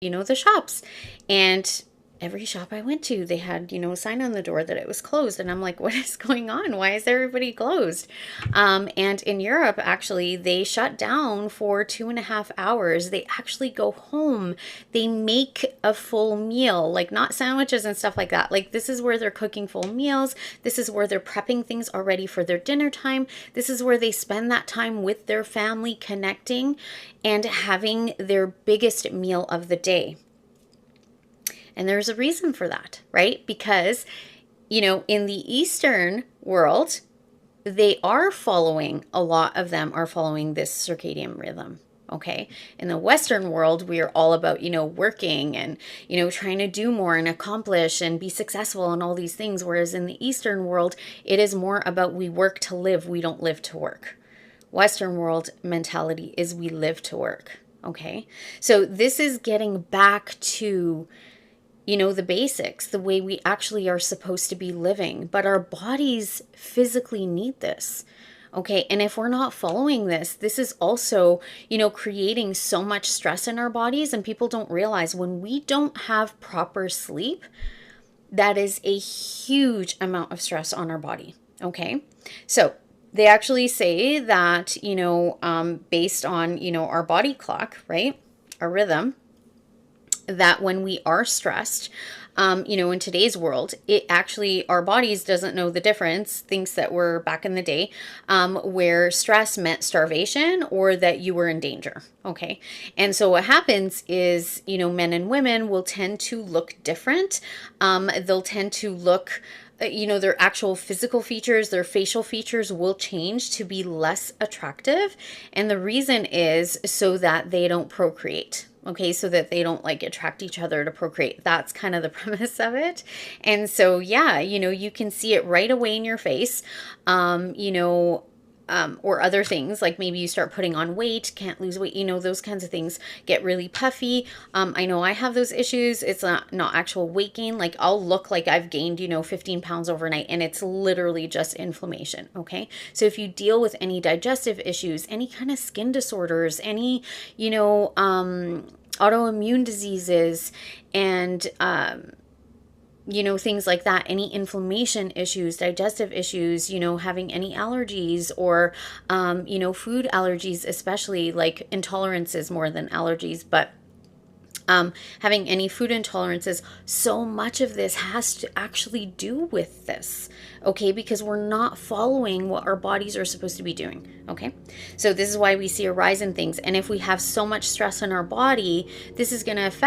the shops. And every shop I went to, they had, a sign on the door that it was closed. And I'm like, what is going on? Why is everybody closed? And in Europe, actually, they shut down for 2.5 hours. They actually go home. They make a full meal, like not sandwiches and stuff like that. Like, this is where they're cooking full meals. This is where they're prepping things already for their dinner time. This is where they spend that time with their family, connecting and having their biggest meal of the day. And there's a reason for that, right? Because, in the Eastern world, a lot of them are following this circadian rhythm. Okay. In the Western world, we are all about, working and, trying to do more and accomplish and be successful and all these things. Whereas in the Eastern world, it is more about we work to live. We don't live to work. Western world mentality is we live to work. Okay. So this is getting back to, the basics, the way we actually are supposed to be living, but our bodies physically need this. Okay. And if we're not following this, this is also, creating so much stress in our bodies. And people don't realize when we don't have proper sleep, that is a huge amount of stress on our body. Okay. So they actually say that, based on, our body clock, right? Our rhythm, that when we are stressed, in today's world, it actually, our bodies doesn't know the difference, thinks that we're back in the day, where stress meant starvation or that you were in danger. Okay. And so what happens is, men and women will tend to look different. They'll tend to look, their actual physical features, their facial features will change to be less attractive. And the reason is so that they don't procreate. Okay, so that they don't attract each other to procreate. That's kind of the premise of it. And so, yeah, you can see it right away in your face. Or other things, like maybe you start putting on weight, can't lose weight, those kinds of things get really puffy. I know I have those issues. It's not actual weight gain. Like, I'll look like I've gained, 15 pounds overnight, and it's literally just inflammation. Okay. So if you deal with any digestive issues, any kind of skin disorders, any, autoimmune diseases, and, things like that, any inflammation issues, digestive issues, having any allergies or, food allergies, especially like intolerances more than allergies, but having any food intolerances, so much of this has to actually do with this, okay? Because we're not following what our bodies are supposed to be doing, okay? So this is why we see a rise in things. And if we have so much stress in our body, this is going to affect